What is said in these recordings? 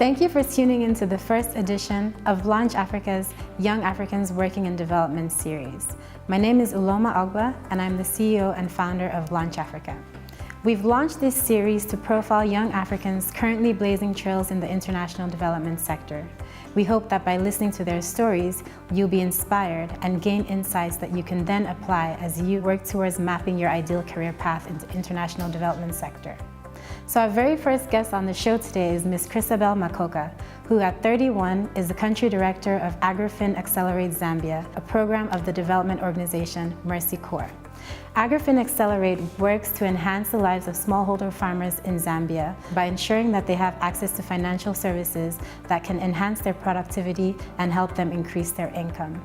Thank you for tuning into the first edition of Launch Africa's Young Africans Working in Development series. My name is Uloma Ogba, and I'm the CEO and founder of Launch Africa. We've launched this series to profile young Africans currently blazing trails in the international development sector. We hope that by listening to their stories, you'll be inspired and gain insights that you can then apply as you work towards mapping your ideal career path into the international development sector. So our very first guest on the show today is Ms. Christabell Makokha, who at 31 is the Country Director of AgriFin Accelerate Zambia, a program of the development organization Mercy Corps. AgriFin Accelerate works to enhance the lives of smallholder farmers in Zambia by ensuring that they have access to financial services that can enhance their productivity and help them increase their income.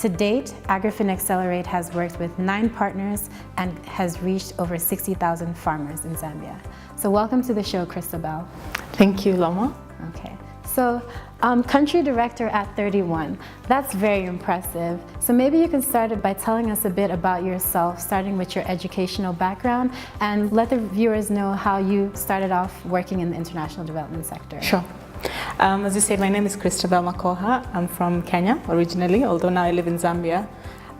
To date, AgriFin Accelerate has worked with 9 partners and has reached over 60,000 farmers in Zambia. So welcome to the show, Christabell. Thank you, Loma. Okay, so Country Director at 31, that's very impressive. So maybe you can start by telling us a bit about yourself, starting with your educational background, and let the viewers know how you started off working in the international development sector. Sure. As you said, my name is Christabell Makokha. I'm from Kenya originally, although now I live in Zambia.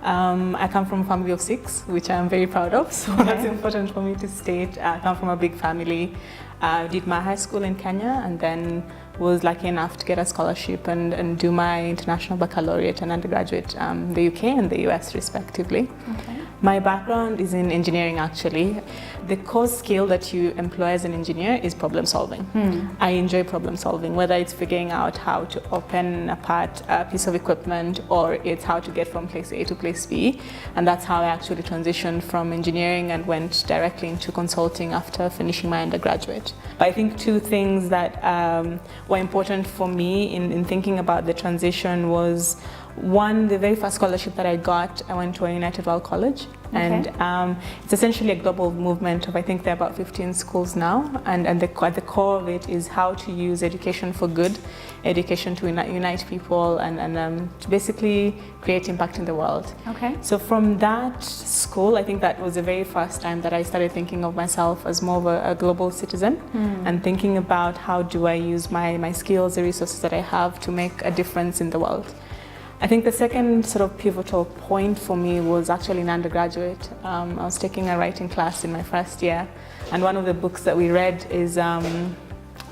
I come from a family of 6, which I'm very proud of, so that's important for me to state. I come from a big family. Did my high school in Kenya and then was lucky enough to get a scholarship and do my international baccalaureate and undergraduate in the UK and the US respectively. Okay. My background is in engineering actually. The core skill that you employ as an engineer is problem solving. I enjoy problem solving, whether it's figuring out how to open apart a piece of equipment or it's how to get from place A to place B. And that's how I actually transitioned from engineering and went directly into consulting after finishing my undergraduate. But I think 2 things that were important for me in thinking about the transition was, one, the very first scholarship that I got, I went to a United World College. Okay. And it's essentially a global movement of, I think there are about 15 schools now, and at the core of it is how to use education for good, education to unite people and to basically create impact in the world. Okay. So from that school, I think that was the very first time that I started thinking of myself as more of a global citizen and thinking about how do I use my skills, the resources that I have to make a difference in the world. I think the second sort of pivotal point for me was actually in undergraduate. I was taking a writing class in my first year, and one of the books that we read is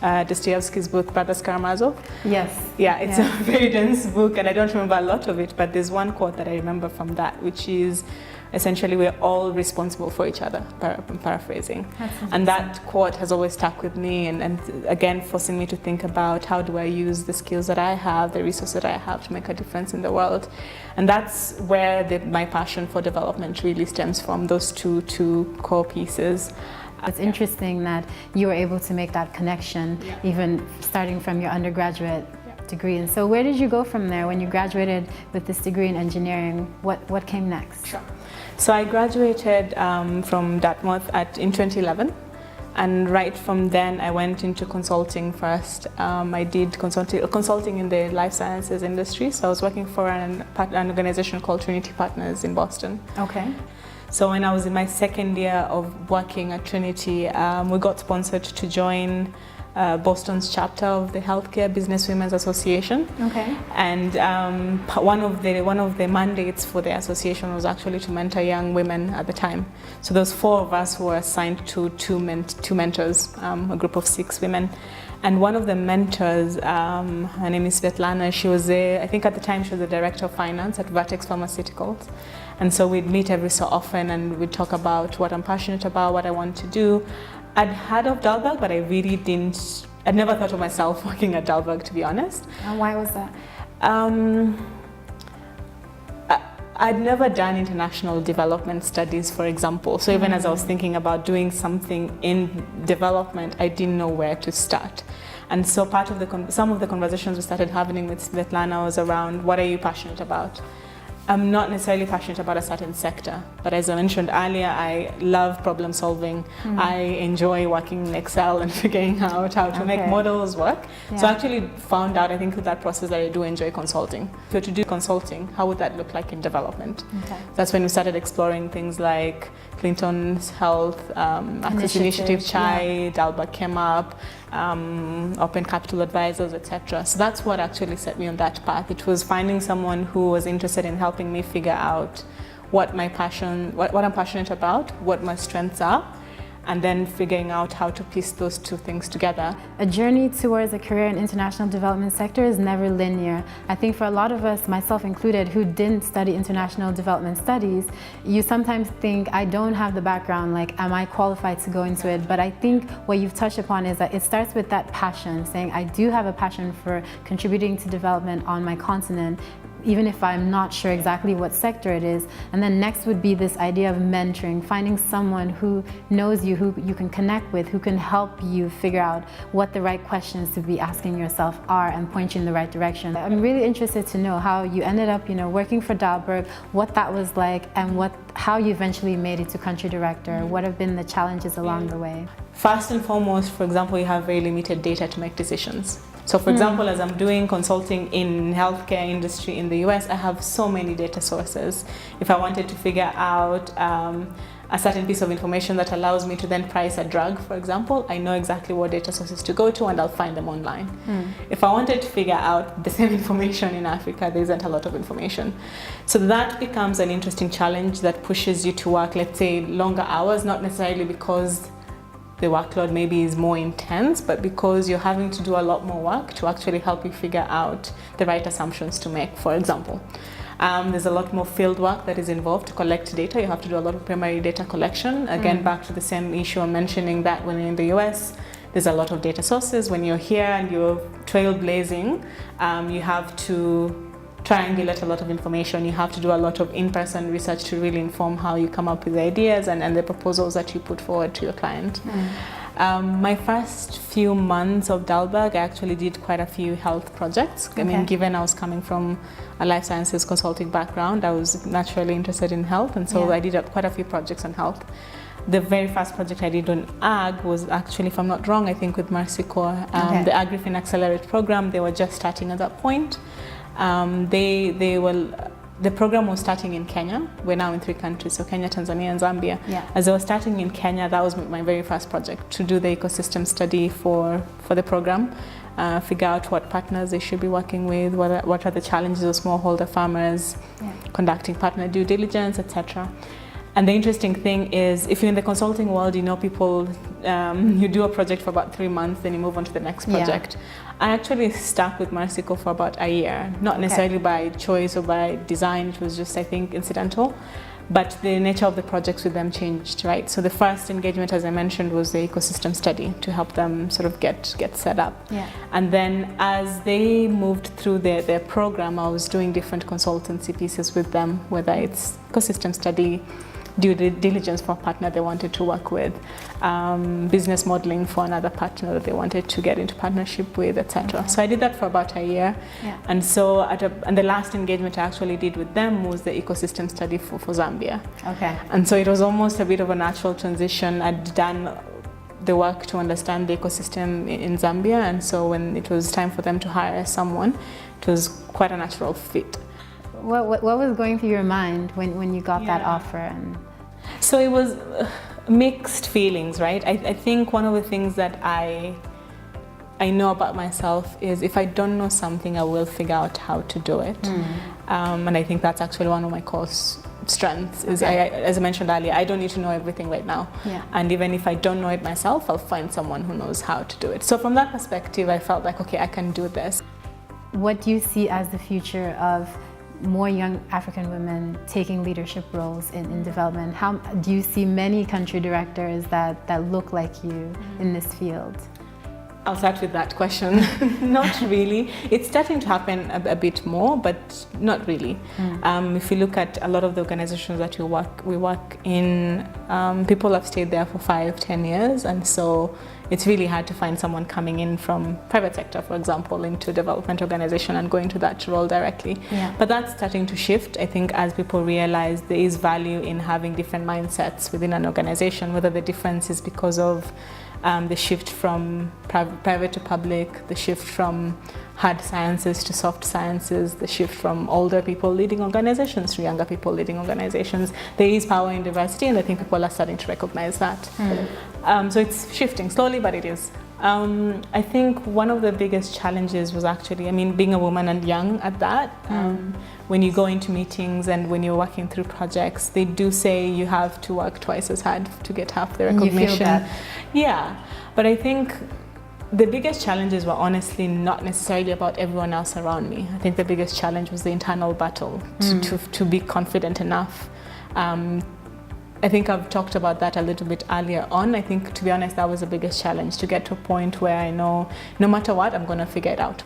Dostoevsky's book, Brothers Karamazov. Yes. Yeah, it's a very dense book, and I don't remember a lot of it, but there's one quote that I remember from that, which is, essentially, we're all responsible for each other, paraphrasing. And that quote has always stuck with me and again forcing me to think about how do I use the skills that I have, the resources that I have to make a difference in the world. And that's where my passion for development really stems from, those two core pieces. It's interesting that you were able to make that connection, even starting from your undergraduate degree. And so where did you go from there when you graduated with this degree in engineering? What came next? Sure. So I graduated from Dartmouth in 2011, and right from then I went into consulting first. I did consulting in the life sciences industry, so I was working for an organization called Trinity Partners in Boston. Okay. So when I was in my second year of working at Trinity, we got sponsored to join Boston's chapter of the Healthcare Business Women's Association. Okay. And one of the mandates for the association was actually to mentor young women at the time. So those 4 of us were assigned to two mentors, a group of 6 women. And one of the mentors, her name is Svetlana, she was I think at the time she was the director of finance at Vertex Pharmaceuticals. And so we'd meet every so often and we'd talk about what I'm passionate about, what I want to do. I'd heard of Dalberg, but I really didn't, I'd never thought of myself working at Dalberg, to be honest. And why was that? I'd never done international development studies, for example. So even as I was thinking about doing something in development, I didn't know where to start. And so part of some of the conversations we started having with Svetlana was around, what are you passionate about? I'm not necessarily passionate about a certain sector, but as I mentioned earlier, I love problem solving. I enjoy working in Excel and figuring out how to make models work. So I actually found out, I think, through that process that I do enjoy consulting. So to do consulting, how would that look like in development? That's when we started exploring things like Clinton's Health Access Initiative, Chai, Dalberg came up, Open Capital Advisors, etc. So that's what actually set me on that path. It was finding someone who was interested in helping me figure out what I'm passionate about, what my strengths are, and then figuring out how to piece those two things together. A journey towards a career in international development sector is never linear. I think for a lot of us, myself included, who didn't study international development studies, you sometimes think, I don't have the background, like, am I qualified to go into it? But I think what you've touched upon is that it starts with that passion, saying, I do have a passion for contributing to development on my continent, even if I'm not sure exactly what sector it is. And then next would be this idea of mentoring, finding someone who knows you, who you can connect with, who can help you figure out what the right questions to be asking yourself are and point you in the right direction. I'm really interested to know how you ended up, working for Dalberg, what that was like, and how you eventually made it to country director. What have been the challenges along the way? First and foremost, for example, you have very limited data to make decisions. So for example, as I'm doing consulting in healthcare industry in the US, I have so many data sources. If I wanted to figure out a certain piece of information that allows me to then price a drug, for example, I know exactly what data sources to go to and I'll find them online. If I wanted to figure out the same information in Africa, there isn't a lot of information. So that becomes an interesting challenge that pushes you to work, let's say, longer hours, not necessarily because the workload maybe is more intense, but because you're having to do a lot more work to actually help you figure out the right assumptions to make, for example. There's a lot more field work that is involved to collect data. You have to do a lot of primary data collection. Again, back to the same issue I'm mentioning, that when you're in the US, there's a lot of data sources. When you're here and you're trailblazing, you have to triangulate a lot of information. You have to do a lot of in-person research to really inform how you come up with the ideas and the proposals that you put forward to your client. My first few months of Dalberg, I actually did quite a few health projects. I mean, given I was coming from a life sciences consulting background, I was naturally interested in health, and so I did quite a few projects on health. The very first project I did on ag was actually, if I'm not wrong, I think with Mercy Corps, the AgriFin Accelerate program. They were just starting at that point. The program was starting in Kenya. We're now in 3 countries, so Kenya, Tanzania, and Zambia. As I was starting in Kenya, that was my very first project, to do the ecosystem study for the program, figure out what partners they should be working with, what are the challenges of smallholder farmers, conducting partner due diligence, etc. And the interesting thing is, if you're in the consulting world, people, you do a project for about 3 months, then you move on to the next project. I actually stuck with Mercy Corps for about a year, not necessarily by choice or by design. It was just, I think, incidental. But the nature of the projects with them changed, right? So the first engagement, as I mentioned, was the ecosystem study to help them sort of get set up. And then as they moved through their program, I was doing different consultancy pieces with them, whether it's ecosystem study, due diligence for a partner they wanted to work with, business modeling for another partner that they wanted to get into partnership with, etc. So I did that for about a year. And so and the last engagement I actually did with them was the ecosystem study for Zambia. And so it was almost a bit of a natural transition. I'd done the work to understand the ecosystem in Zambia, and so when it was time for them to hire someone, it was quite a natural fit. What was going through your mind when you got that offer? So it was mixed feelings, right? I think one of the things that I know about myself is if I don't know something, I will figure out how to do it. And I think that's actually one of my core strengths. Is as I mentioned earlier, I don't need to know everything right now. And even if I don't know it myself, I'll find someone who knows how to do it. So from that perspective, I felt like, okay, I can do this. What do you see as the future of more young African women taking leadership roles in development? How do you see many country directors that look like you in this field? I'll start with that question. Not really. It's starting to happen a bit more, but not really. If you look at a lot of the organizations that we work in, people have stayed there for 5-10 years, and so it's really hard to find someone coming in from private sector, for example, into a development organization and going to that role directly. But that's starting to shift, I think, as people realize there is value in having different mindsets within an organization, whether the difference is because of the shift from private to public, the shift from hard sciences to soft sciences, the shift from older people leading organizations to younger people leading organizations. There is power in diversity, and I think people are starting to recognize that. So it's shifting slowly, but it is. I think one of the biggest challenges was actually, being a woman and young at that. When you go into meetings and when you're working through projects, they do say you have to work twice as hard to get half the recognition. You feel that? Yeah, but I think the biggest challenges were honestly not necessarily about everyone else around me. I think the biggest challenge was the internal battle to be confident enough. I think I've talked about that a little bit earlier on. I think, to be honest, that was the biggest challenge, to get to a point where I know no matter what, I'm going to figure it out.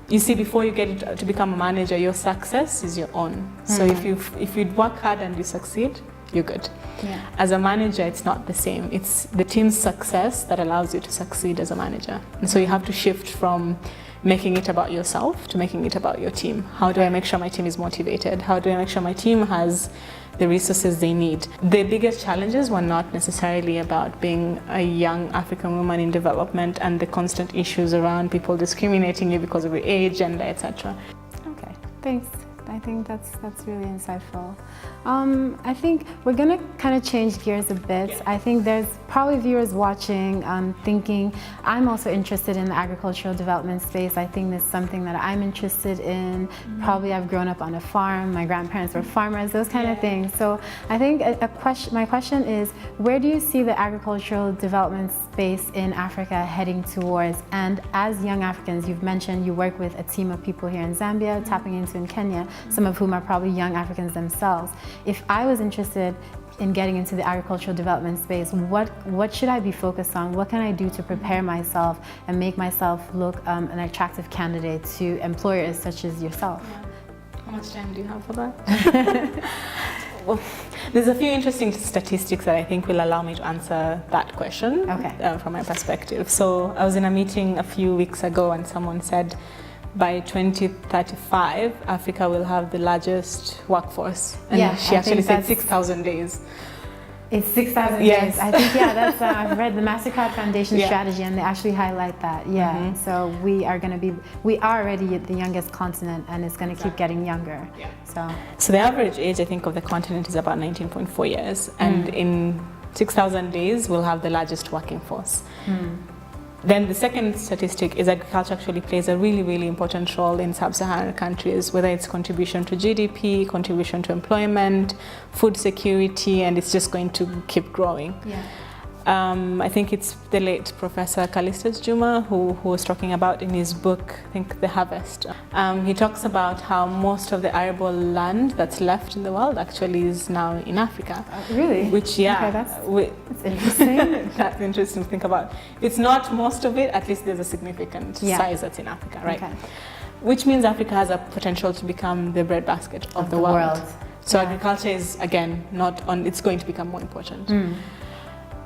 You see, before you get to become a manager, your success is your own. So if you work hard and you succeed, you're good. Yeah. As a manager, it's not the same. It's the team's success that allows you to succeed as a manager. And so you have to shift from making it about yourself to making it about your team. How do I make sure my team is motivated? How do I make sure my team has the resources they need? The biggest challenges were not necessarily about being a young African woman in development and the constant issues around people discriminating you because of your age, gender, etc. Okay, thanks. I think that's really insightful. I think we're gonna kind of change gears a bit. Yeah. I think there's probably viewers watching thinking, I'm also interested in the agricultural development space. I think that's something that I'm interested in. Probably I've grown up on a farm, my grandparents were farmers, those kind of things. So I think my question is, where do you see the agricultural development space in Africa heading towards? And as young Africans, you've mentioned you work with a team of people here in Zambia, tapping into in Kenya, some of whom are probably young Africans themselves. If I was interested in getting into the agricultural development space, what should I be focused on? What can I do to prepare myself and make myself look an attractive candidate to employers such as yourself? Yeah. How much time do you have for that? Well, there's a few interesting statistics that I think will allow me to answer that question from my perspective. So I was in a meeting a few weeks ago and someone said, by 2035, Africa will have the largest workforce. And she actually said 6,000 days. It's 6,000 days. I think, that's, I've read the MasterCard Foundation strategy and they actually highlight that. So we are already the youngest continent and it's going to keep getting younger. So the average age, I think, of the continent is about 19.4 years. And in 6,000 days, we'll have the largest working force. Then the second statistic is agriculture actually plays a really, really important role in sub-Saharan countries, whether it's contribution to GDP, contribution to employment, food security, and it's just going to keep growing. I think it's the late Professor Callistus Juma who was talking about in his book, I think The Harvest. He talks about how most of the arable land that's left in the world actually is now in Africa. Really? Which, that's interesting. That's interesting to think about. If it's not most of it, at least there's a significant size that's in Africa, right? Which means Africa has a potential to become the breadbasket of the world. So agriculture is, again, it's going to become more important.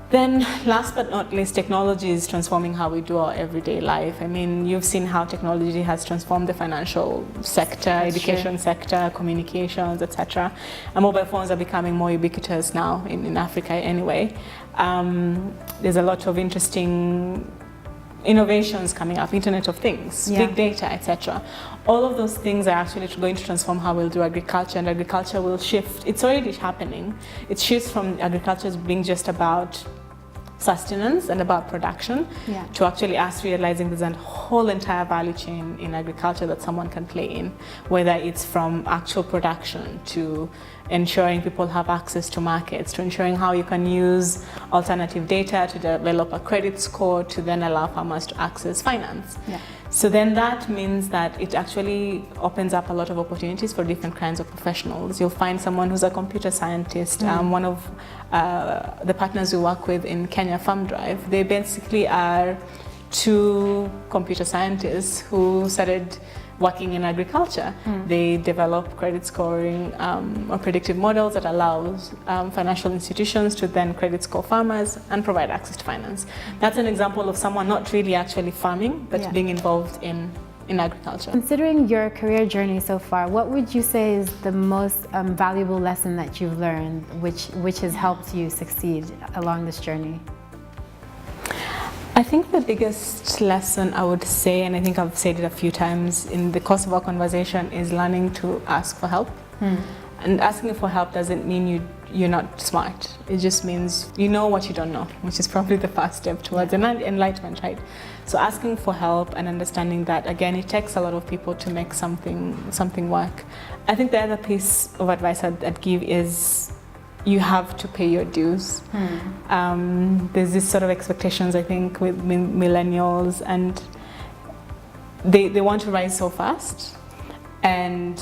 Then, last but not least, technology is transforming how we do our everyday life. I mean, you've seen how technology has transformed the financial sector, education sector, communications, etc. And mobile phones are becoming more ubiquitous now in Africa anyway. There's a lot of interesting innovations coming up, Internet of Things, big data, etc. All of those things are actually going to transform how we'll do agriculture, and agriculture will shift. It's already happening. It shifts from agriculture as being just about sustenance and about production to actually us realizing there's a whole entire value chain in agriculture that someone can play in, whether it's from actual production to ensuring people have access to markets, to ensuring how you can use alternative data to develop a credit score to then allow farmers to access finance. So then that means that it actually opens up a lot of opportunities for different kinds of professionals. You'll find someone who's a computer scientist. One of the partners we work with in Kenya, Farm Drive, they basically are two computer scientists who started working in agriculture. They develop credit scoring or predictive models that allows financial institutions to then credit score farmers and provide access to finance. That's an example of someone not really actually farming, but being involved in agriculture. Considering your career journey so far, what would you say is the most valuable lesson that you've learned, which has helped you succeed along this journey? I think the biggest lesson I would say, and I think I've said it a few times in the course of our conversation, is learning to ask for help. And asking for help doesn't mean you're not smart. It just means you know what you don't know, which is probably the first step towards enlightenment, right? So asking for help and understanding that, again, it takes a lot of people to make something work. I think the other piece of advice I'd give is you have to pay your dues. There's this sort of expectations, I think, with millennials, and they want to rise so fast and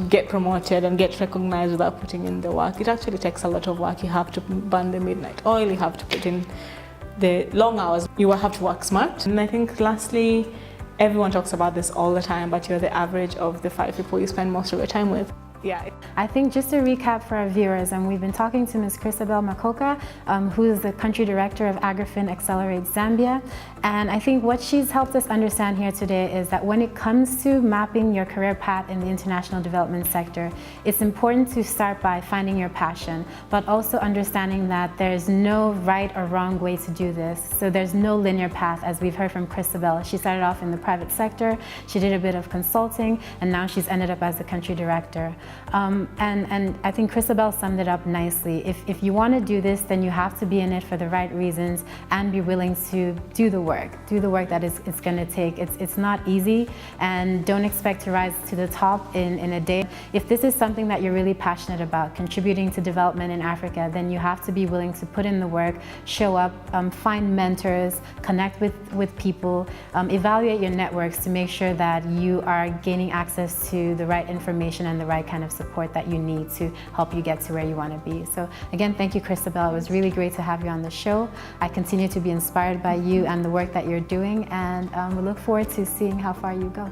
get promoted and get recognized without putting in the work. It actually takes a lot of work. You have to burn the midnight oil, you have to put in the long hours, you will have to work smart. And I think lastly, everyone talks about this all the time, but you're the average of the 5 people you spend most of your time with. Yeah. I think just to recap for our viewers, we've been talking to Ms. Christabell Makokha, who is the Country Director of AgriFin Accelerate Zambia. And I think what she's helped us understand here today is that when it comes to mapping your career path in the international development sector, it's important to start by finding your passion, but also understanding that there's no right or wrong way to do this. So there's no linear path, as we've heard from Christabell. She started off in the private sector, she did a bit of consulting, and now she's ended up as the Country Director. And I think Christabell summed it up nicely. If you want to do this, then you have to be in it for the right reasons and be willing to do the work that it's going to take. It's not easy, and don't expect to rise to the top in a day. If this is something that you're really passionate about, contributing to development in Africa, then you have to be willing to put in the work, show up, find mentors, connect with people, evaluate your networks to make sure that you are gaining access to the right information and the right kind of support that you need to help you get to where you want to be. So again, thank you, Christabell. It was really great to have you on the show. I continue to be inspired by you and the work that you're doing, and we look forward to seeing how far you go.